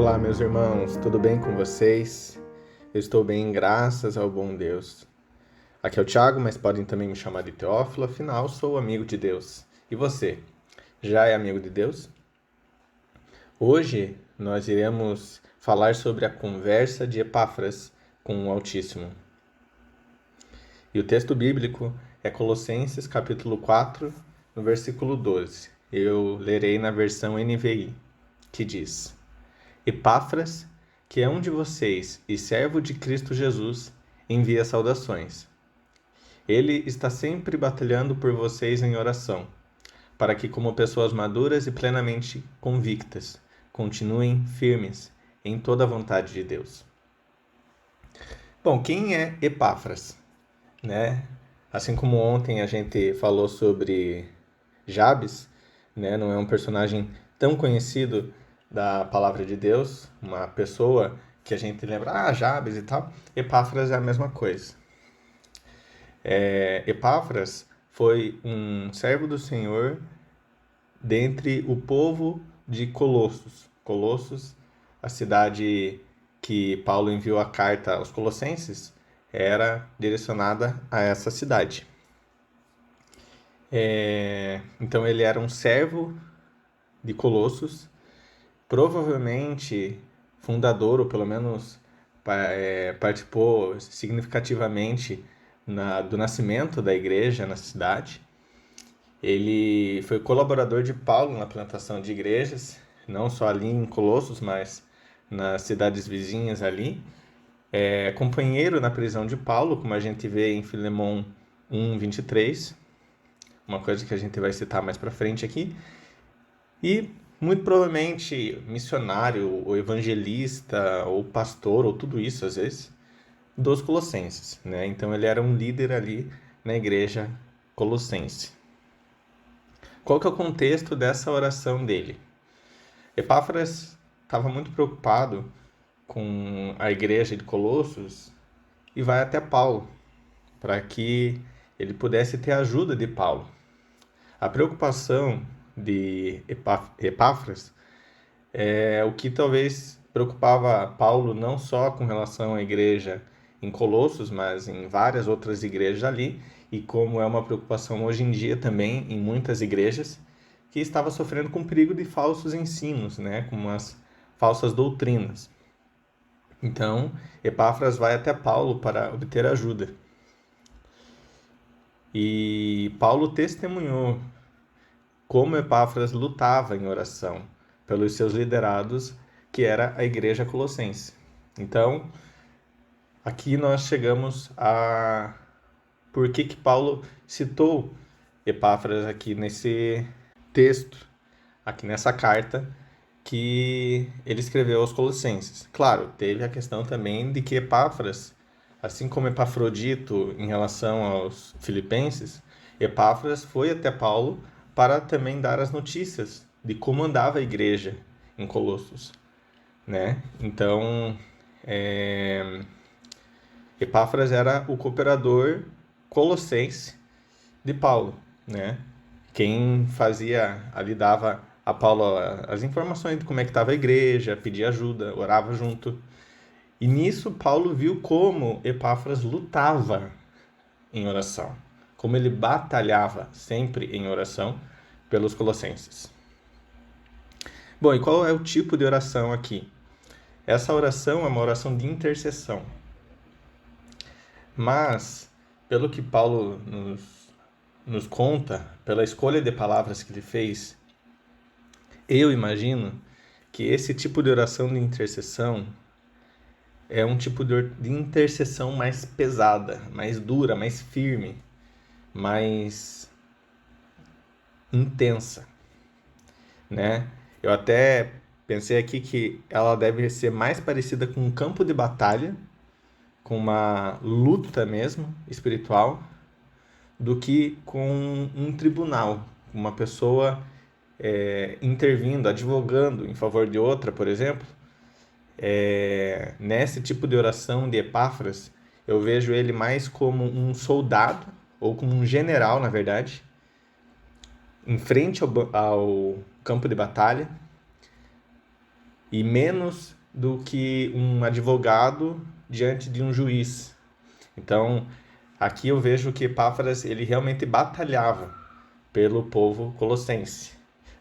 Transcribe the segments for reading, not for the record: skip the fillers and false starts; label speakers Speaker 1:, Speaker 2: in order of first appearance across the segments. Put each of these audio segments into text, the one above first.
Speaker 1: Olá, meus irmãos, tudo bem com vocês? Eu estou bem, graças ao bom Deus. Aqui é o Thiago, mas podem também me chamar de Teófilo, afinal sou amigo de Deus. E você, já é amigo de Deus? Hoje nós iremos falar sobre a conversa de Epáfras com o Altíssimo. E o texto bíblico é Colossenses capítulo 4, no versículo 12. Eu lerei na versão NVI, que diz: Epáfras, que é um de vocês e servo de Cristo Jesus, envia saudações. Ele está sempre batalhando por vocês em oração, para que, como pessoas maduras e plenamente convictas, continuem firmes em toda a vontade de Deus. Bom, quem é Epáfras? Né? Assim como ontem a gente falou sobre Jabes, né? Não é um personagem tão conhecido da palavra de Deus, uma pessoa que a gente lembra, Jabes e tal. Epáfras é a mesma coisa. Epáfras foi um servo do Senhor dentre o povo de Colossos. Colossos, a cidade que Paulo enviou a carta aos Colossenses, era direcionada a essa cidade. Então ele era um servo de Colossos, provavelmente fundador, ou pelo menos participou significativamente do nascimento da igreja na cidade. Ele foi colaborador de Paulo na plantação de igrejas, não só ali em Colossos, mas nas cidades vizinhas ali. Companheiro na prisão de Paulo, como a gente vê em Filemão 1:23, uma coisa que a gente vai citar mais para frente aqui. E muito provavelmente missionário, ou evangelista, ou pastor, ou tudo isso às vezes, dos colossenses, né? Então ele era um líder ali na igreja colossense. Qual que é o contexto dessa oração dele? Epáfras estava muito preocupado com a igreja de Colossos e vai até Paulo para que ele pudesse ter a ajuda de Paulo. A preocupação de Epáfras é o que talvez preocupava Paulo não só com relação à igreja em Colossos, mas em várias outras igrejas ali, e como é uma preocupação hoje em dia também em muitas igrejas, que estava sofrendo com o perigo de falsos ensinos, né, como as falsas doutrinas. Então, Epáfras vai até Paulo para obter ajuda. E Paulo testemunhou como Epáfras lutava em oração pelos seus liderados, que era a igreja colossense. Então, aqui nós chegamos a por que Paulo citou Epáfras aqui nesse texto, aqui nessa carta que ele escreveu aos Colossenses. Claro, teve a questão também de que Epáfras, assim como Epafrodito em relação aos filipenses, Epáfras foi até Paulo para também dar as notícias de como andava a igreja em Colossos, né? Então, Epáfras era o cooperador colossense de Paulo, né? Quem fazia ali, dava a Paulo as informações de como é que estava a igreja, pedia ajuda, orava junto. E nisso Paulo viu como Epáfras lutava em oração, como ele batalhava sempre em oração pelos colossenses. Bom, e qual é o tipo de oração aqui? Essa oração é uma oração de intercessão. Mas, pelo que Paulo nos conta, pela escolha de palavras que ele fez, eu imagino que esse tipo de oração de intercessão é um tipo de intercessão mais pesada, mais dura, mais firme, mais intensa, né? Eu até pensei aqui que ela deve ser mais parecida com um campo de batalha, com uma luta mesmo espiritual, do que com um tribunal, uma pessoa intervindo, advogando em favor de outra, por exemplo. Nesse tipo de oração de Epáfras, eu vejo ele mais como um soldado, ou como um general, na verdade, em frente ao campo de batalha, e menos do que um advogado diante de um juiz. Então, aqui eu vejo que Epáfras ele realmente batalhava pelo povo colossense,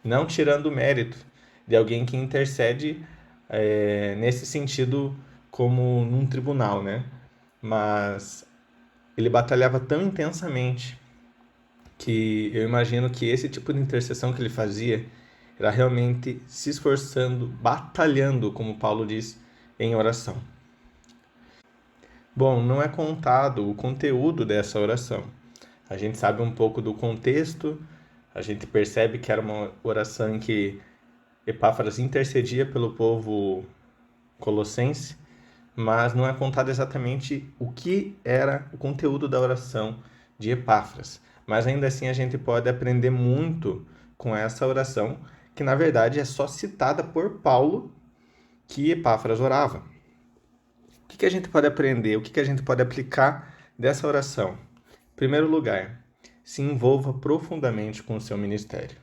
Speaker 1: não tirando o mérito de alguém que intercede nesse sentido como num tribunal, né? Mas ele batalhava tão intensamente que eu imagino que esse tipo de intercessão que ele fazia era realmente se esforçando, batalhando, como Paulo diz, em oração. Bom, não é contado o conteúdo dessa oração. A gente sabe um pouco do contexto, a gente percebe que era uma oração em que Epáfras intercedia pelo povo colossense, mas não é contado exatamente o que era o conteúdo da oração de Epáfras. Mas ainda assim a gente pode aprender muito com essa oração, que na verdade é só citada por Paulo que Epáfras orava. O que a gente pode aprender? O que a gente pode aplicar dessa oração? Em primeiro lugar, se envolva profundamente com o seu ministério.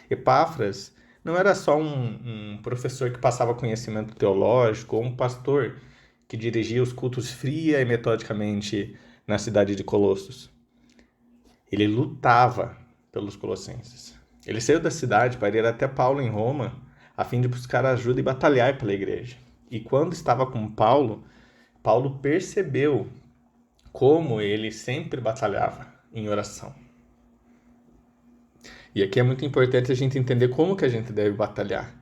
Speaker 1: Epáfras não era só um professor que passava conhecimento teológico ou um pastor que dirigia os cultos fria e metodicamente na cidade de Colossos. Ele lutava pelos colossenses. Ele saiu da cidade para ir até Paulo em Roma, a fim de buscar ajuda e batalhar pela igreja. E quando estava com Paulo, Paulo percebeu como ele sempre batalhava em oração. E aqui é muito importante a gente entender como que a gente deve batalhar.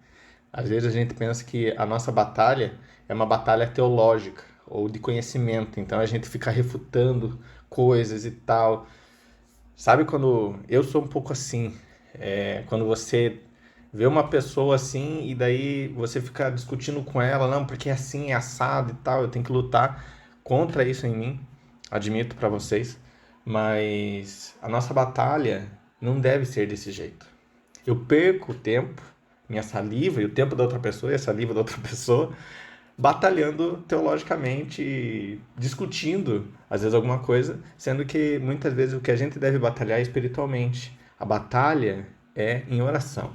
Speaker 1: Às vezes a gente pensa que a nossa batalha é uma batalha teológica ou de conhecimento, então a gente fica refutando coisas e tal. Sabe quando eu sou um pouco assim, quando você vê uma pessoa assim e daí você fica discutindo com ela, não, porque é assim, é assado e tal, eu tenho que lutar contra isso em mim, admito para vocês, mas a nossa batalha não deve ser desse jeito. Eu perco o tempo, minha saliva e o tempo da outra pessoa e a saliva da outra pessoa batalhando teologicamente, discutindo às vezes alguma coisa, sendo que muitas vezes o que a gente deve batalhar é espiritualmente. A batalha é em oração.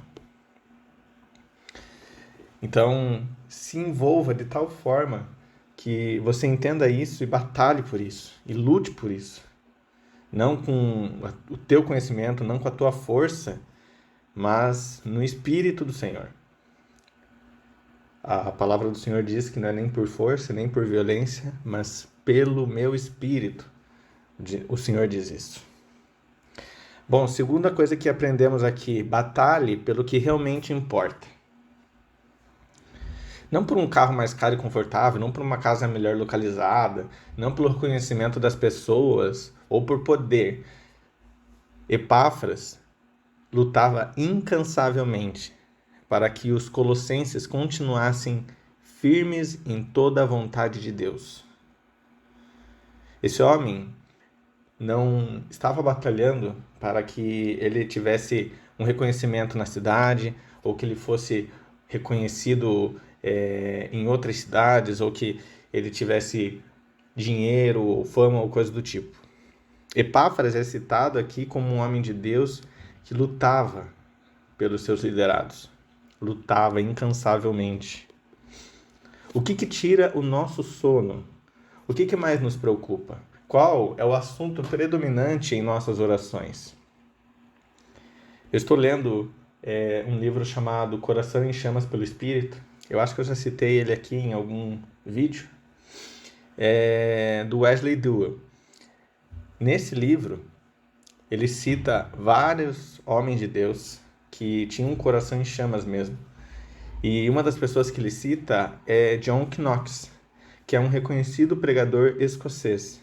Speaker 1: Então, se envolva de tal forma que você entenda isso e batalhe por isso, e lute por isso. Não com o teu conhecimento, não com a tua força, mas no Espírito do Senhor. A palavra do Senhor diz que não é nem por força, nem por violência, mas pelo meu Espírito. O Senhor diz isso. Bom, segunda coisa que aprendemos aqui, batalhe pelo que realmente importa. Não por um carro mais caro e confortável, não por uma casa melhor localizada, não pelo reconhecimento das pessoas ou por poder. Epáfras lutava incansavelmente para que os colossenses continuassem firmes em toda a vontade de Deus. Esse homem não estava batalhando para que ele tivesse um reconhecimento na cidade ou que ele fosse reconhecido em outras cidades ou que ele tivesse dinheiro ou fama ou coisa do tipo. Epáfras é citado aqui como um homem de Deus que lutava pelos seus liderados, lutava incansavelmente. O que tira o nosso sono? O que mais nos preocupa? Qual é o assunto predominante em nossas orações? Eu estou lendo um livro chamado Coração em Chamas pelo Espírito. Eu acho que eu já citei ele aqui em algum vídeo. Do Wesley Duell. Nesse livro, ele cita vários homens de Deus que tinham um coração em chamas mesmo. E uma das pessoas que ele cita é John Knox, que é um reconhecido pregador escocês.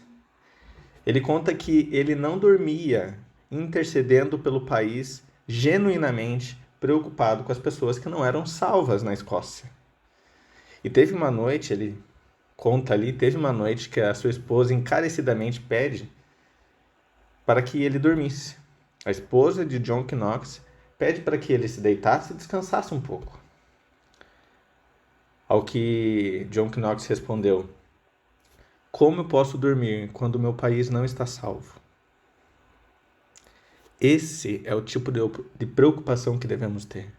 Speaker 1: Ele conta que ele não dormia intercedendo pelo país, genuinamente preocupado com as pessoas que não eram salvas na Escócia. E teve uma noite, ele conta ali, teve uma noite que a sua esposa encarecidamente pede para que ele dormisse. A esposa de John Knox pede para que ele se deitasse e descansasse um pouco. Ao que John Knox respondeu: como eu posso dormir quando meu país não está salvo? Esse é o tipo de preocupação que devemos ter.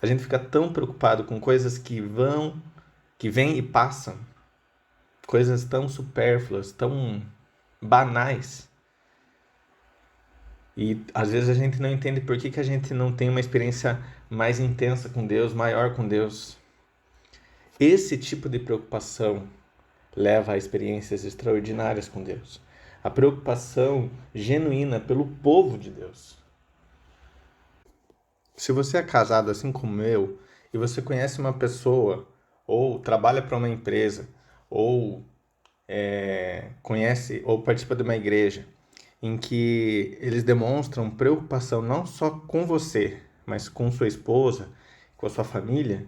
Speaker 1: A gente fica tão preocupado com coisas que vêm e passam, coisas tão supérfluas, tão banais. E às vezes a gente não entende por que a gente não tem uma experiência mais intensa com Deus, maior com Deus. Esse tipo de preocupação leva a experiências extraordinárias com Deus. A preocupação genuína pelo povo de Deus. Se você é casado assim como eu, e você conhece uma pessoa, ou trabalha para uma empresa, ou conhece ou participa de uma igreja, em que eles demonstram preocupação não só com você, mas com sua esposa, com a sua família.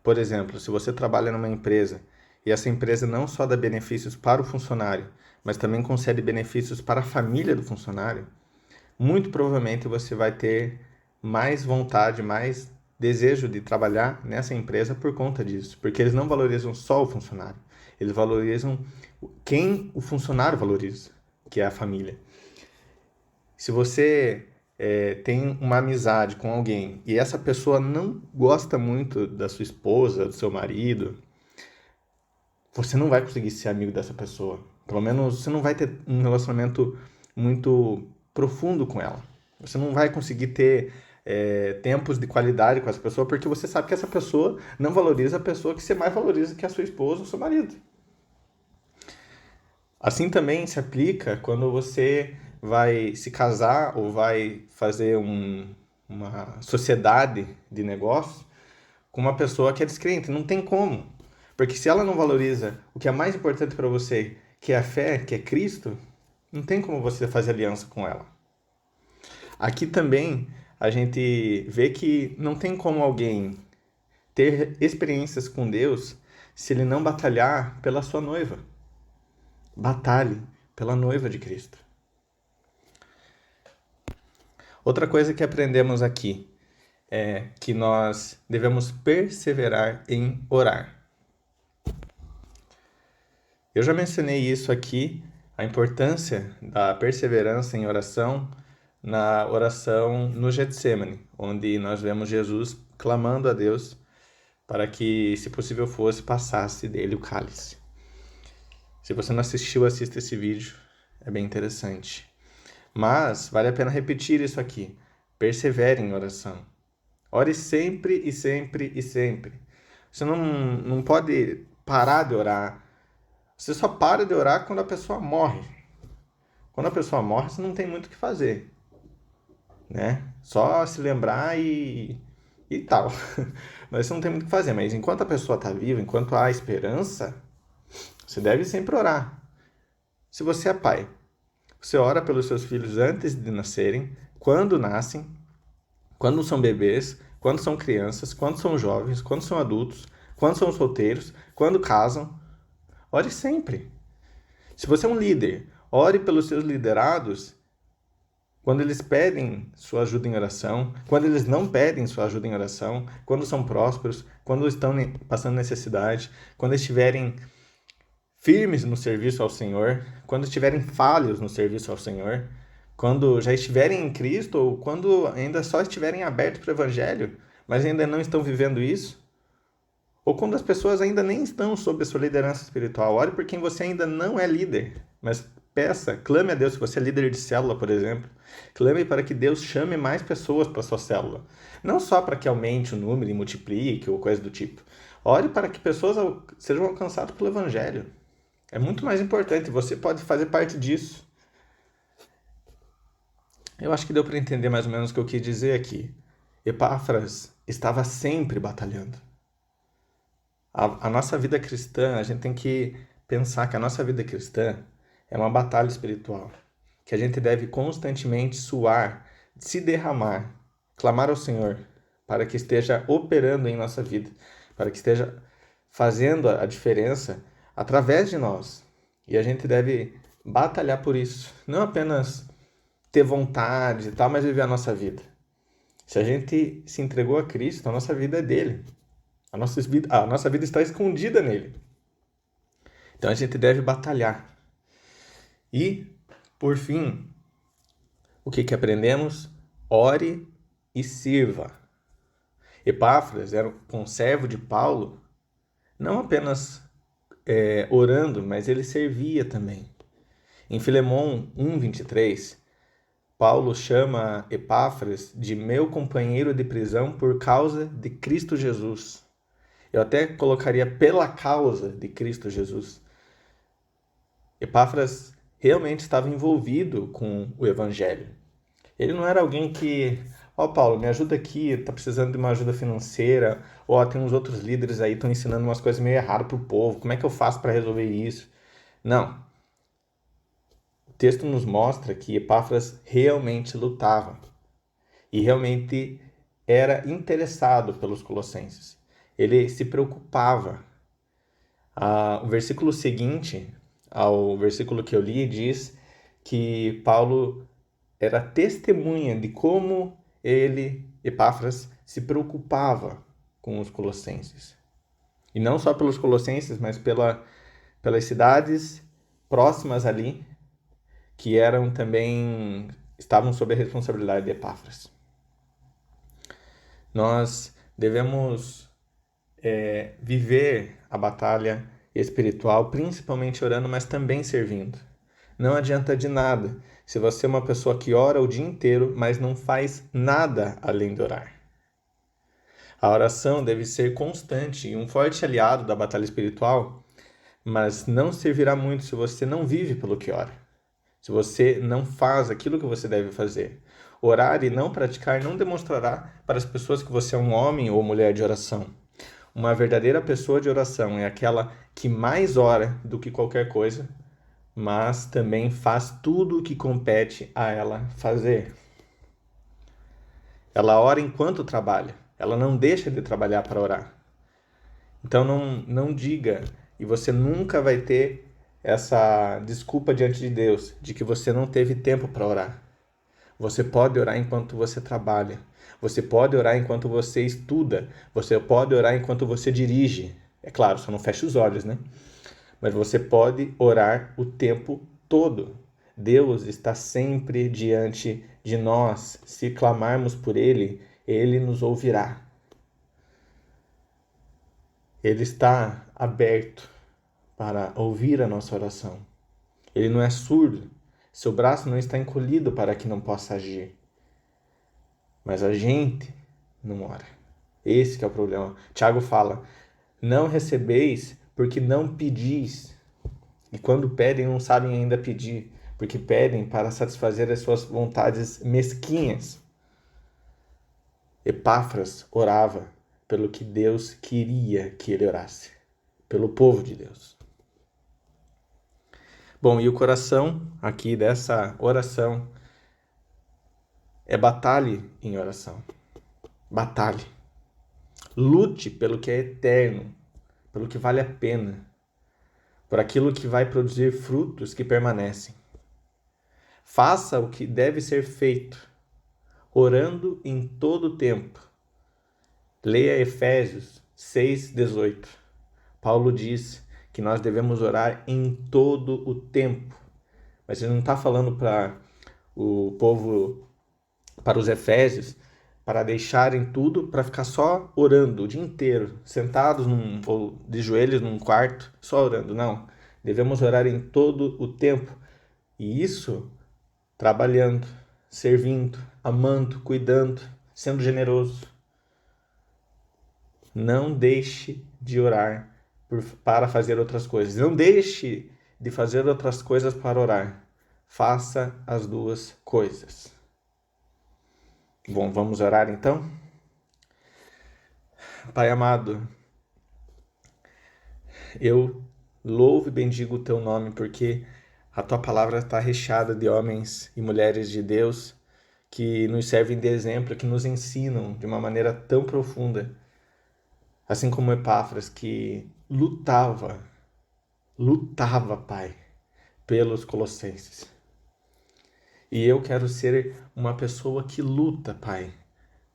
Speaker 1: Por exemplo, se você trabalha numa empresa e essa empresa não só dá benefícios para o funcionário, mas também concede benefícios para a família do funcionário, muito provavelmente você vai ter mais vontade, mais desejo de trabalhar nessa empresa por conta disso, porque eles não valorizam só o funcionário, eles valorizam quem o funcionário valoriza, que é a família. Se você tem uma amizade com alguém e essa pessoa não gosta muito da sua esposa, do seu marido, você não vai conseguir ser amigo dessa pessoa. Pelo menos você não vai ter um relacionamento muito profundo com ela. Você não vai conseguir ter tempos de qualidade com essa pessoa porque você sabe que essa pessoa não valoriza a pessoa que você mais valoriza, que é a sua esposa ou seu marido. Assim também se aplica quando você vai se casar ou vai fazer uma sociedade de negócio com uma pessoa que é descrente. Não tem como. Porque se ela não valoriza o que é mais importante para você, que é a fé, que é Cristo, não tem como você fazer aliança com ela. Aqui também a gente vê que não tem como alguém ter experiências com Deus se ele não batalhar pela sua noiva. Batalhe pela noiva de Cristo. Outra coisa que aprendemos aqui é que nós devemos perseverar em orar. Eu já mencionei isso aqui, a importância da perseverança em oração na oração no Getsemane, onde nós vemos Jesus clamando a Deus para que, se possível fosse, passasse dele o cálice. Se você não assistiu, assista esse vídeo, é bem interessante. Mas vale a pena repetir isso aqui. Persevere em oração. Ore sempre e sempre e sempre. Você não pode parar de orar. Você só para de orar quando a pessoa morre. Quando a pessoa morre, você não tem muito o que fazer, né? Só se lembrar e tal. Mas você não tem muito o que fazer. Mas enquanto a pessoa está viva, enquanto há esperança, você deve sempre orar. Se você é pai, você ora pelos seus filhos antes de nascerem, quando nascem, quando são bebês, quando são crianças, quando são jovens, quando são adultos, quando são solteiros, quando casam. Ore sempre. Se você é um líder, ore pelos seus liderados quando eles pedem sua ajuda em oração, quando eles não pedem sua ajuda em oração, quando são prósperos, quando estão passando necessidade, quando estiverem firmes no serviço ao Senhor, quando estiverem falhos no serviço ao Senhor, quando já estiverem em Cristo ou quando ainda só estiverem abertos para o Evangelho, mas ainda não estão vivendo isso, ou quando as pessoas ainda nem estão sob a sua liderança espiritual. Ore por quem você ainda não é líder, mas peça, clame a Deus. Se você é líder de célula, por exemplo, clame para que Deus chame mais pessoas para a sua célula. Não só para que aumente o número e multiplique ou coisa do tipo. Ore para que pessoas sejam alcançadas pelo Evangelho. É muito mais importante, você pode fazer parte disso. Eu acho que deu para entender mais ou menos o que eu quis dizer aqui. Epáfras estava sempre batalhando. A nossa vida cristã, a gente tem que pensar que a nossa vida cristã é uma batalha espiritual, que a gente deve constantemente suar, se derramar, clamar ao Senhor para que esteja operando em nossa vida, para que esteja fazendo a diferença através de nós. E a gente deve batalhar por isso, não apenas ter vontade e tal, mas viver a nossa vida. Se a gente se entregou a Cristo, a nossa vida é dele. A nossa vida está escondida nele. Então a gente deve batalhar. E, por fim, o que aprendemos? Ore e sirva. Epáfras era um conservo de Paulo, não apenas orando, mas ele servia também. Em Filemon 1:23, Paulo chama Epáfras de meu companheiro de prisão por causa de Cristo Jesus. Eu até colocaria pela causa de Cristo Jesus. Epáfras realmente estava envolvido com o evangelho. Ele não era alguém que, Paulo, me ajuda aqui, tá precisando de uma ajuda financeira, ou tem uns outros líderes aí que estão ensinando umas coisas meio erradas pro povo, como é que eu faço para resolver isso? Não. O texto nos mostra que Epáfras realmente lutava e realmente era interessado pelos colossenses. Ele se preocupava. O versículo seguinte ao versículo que eu li diz que Paulo era testemunha de como ele, Epáfras, se preocupava com os colossenses. E não só pelos colossenses, mas pelas cidades próximas ali, que estavam sob a responsabilidade de Epáfras. Nós devemos viver a batalha espiritual, principalmente orando, mas também servindo. Não adianta de nada se você é uma pessoa que ora o dia inteiro, mas não faz nada além de orar. A oração deve ser constante e um forte aliado da batalha espiritual, mas não servirá muito se você não vive pelo que ora. Se você não faz aquilo que você deve fazer. Orar e não praticar não demonstrará para as pessoas que você é um homem ou mulher de oração. Uma verdadeira pessoa de oração é aquela que mais ora do que qualquer coisa, mas também faz tudo o que compete a ela fazer. Ela ora enquanto trabalha. Ela não deixa de trabalhar para orar. Então não diga, e você nunca vai ter essa desculpa diante de Deus de que você não teve tempo para orar. Você pode orar enquanto você trabalha. Você pode orar enquanto você estuda. Você pode orar enquanto você dirige. É claro, só não feche os olhos, né? Mas você pode orar o tempo todo. Deus está sempre diante de nós. Se clamarmos por Ele, Ele nos ouvirá. Ele está aberto para ouvir a nossa oração. Ele não é surdo. Seu braço não está encolhido para que não possa agir. Mas a gente não ora. Esse que é o problema. Tiago fala, não recebeis porque não pedis. E quando pedem, não sabem ainda pedir, porque pedem para satisfazer as suas vontades mesquinhas. Epáfras orava pelo que Deus queria que ele orasse, pelo povo de Deus. Bom, e o coração aqui dessa oração é batalhe em oração. Batalhe. Lute pelo que é eterno, pelo que vale a pena, por aquilo que vai produzir frutos que permanecem. Faça o que deve ser feito, orando em todo o tempo. Leia Efésios 6:18. Paulo diz que nós devemos orar em todo o tempo. Mas ele não está falando para o povo, para os efésios, para deixarem tudo, para ficar só orando o dia inteiro, sentados ou de joelhos num quarto, só orando. Não. Devemos orar em todo o tempo. E isso trabalhando, servindo, amando, cuidando, sendo generoso. Não deixe de orar para fazer outras coisas. Não deixe de fazer outras coisas para orar. Faça as duas coisas. Bom, vamos orar então? Pai amado, eu louvo e bendigo o teu nome porque a tua palavra está recheada de homens e mulheres de Deus que nos servem de exemplo, que nos ensinam de uma maneira tão profunda. Assim como Epáfras, que lutava, Pai, pelos colossenses. E eu quero ser uma pessoa que luta, Pai,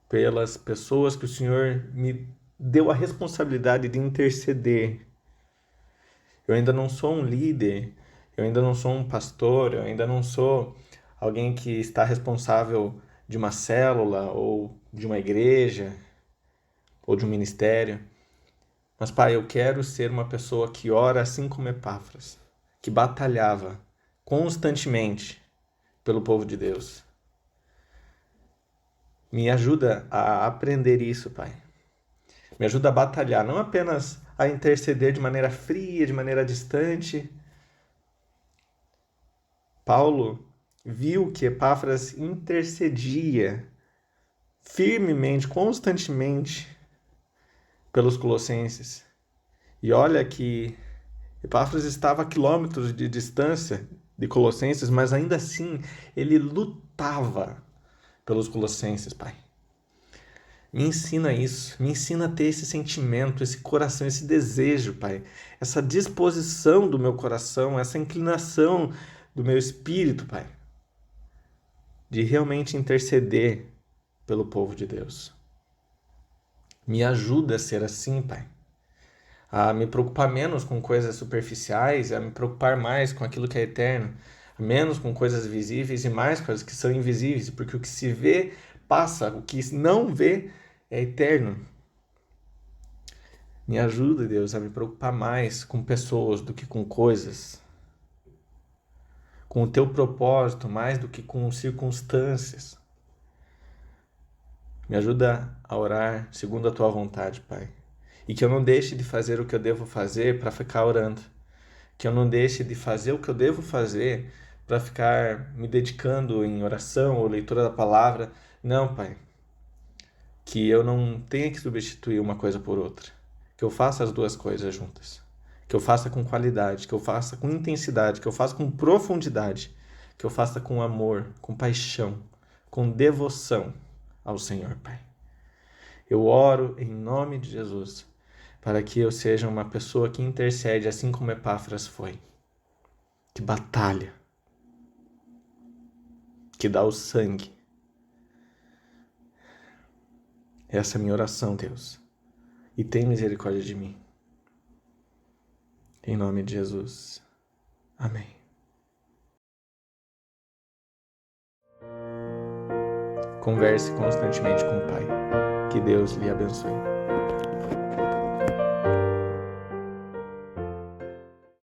Speaker 1: pelas pessoas que o Senhor me deu a responsabilidade de interceder. Eu ainda não sou um líder, eu ainda não sou um pastor, eu ainda não sou alguém que está responsável de uma célula ou de uma igreja, ou de um ministério. Mas, Pai, eu quero ser uma pessoa que ora assim como Epáfras, que batalhava constantemente pelo povo de Deus. Me ajuda a aprender isso, Pai. Me ajuda a batalhar, não apenas a interceder de maneira fria, de maneira distante. Paulo viu que Epáfras intercedia firmemente, constantemente pelos colossenses. E olha que Epáfras estava a quilômetros de distância de Colossenses, mas ainda assim ele lutava pelos colossenses, Pai. Me ensina isso, me ensina a ter esse sentimento, esse coração, esse desejo, Pai. Essa disposição do meu coração, essa inclinação do meu espírito, Pai, de realmente interceder pelo povo de Deus. Me ajuda a ser assim, Pai. A me preocupar menos com coisas superficiais, a me preocupar mais com aquilo que é eterno, menos com coisas visíveis e mais com as que são invisíveis, porque o que se vê passa, o que não vê é eterno. Me ajuda, Deus, a me preocupar mais com pessoas do que com coisas, com o teu propósito mais do que com circunstâncias. Me ajuda a orar segundo a tua vontade, Pai. E que eu não deixe de fazer o que eu devo fazer para ficar orando. Que eu não deixe de fazer o que eu devo fazer para ficar me dedicando em oração ou leitura da palavra. Não, Pai. Que eu não tenha que substituir uma coisa por outra. Que eu faça as duas coisas juntas. Que eu faça com qualidade, que eu faça com intensidade, que eu faça com profundidade, que eu faça com amor, com paixão, com devoção ao Senhor, Pai. Eu oro em nome de Jesus para que eu seja uma pessoa que intercede assim como Epáfras foi. Que batalha, que dá o sangue. Essa é a minha oração, Deus. E tem misericórdia de mim. Em nome de Jesus. Amém. Converse constantemente com o Pai. Que Deus lhe abençoe.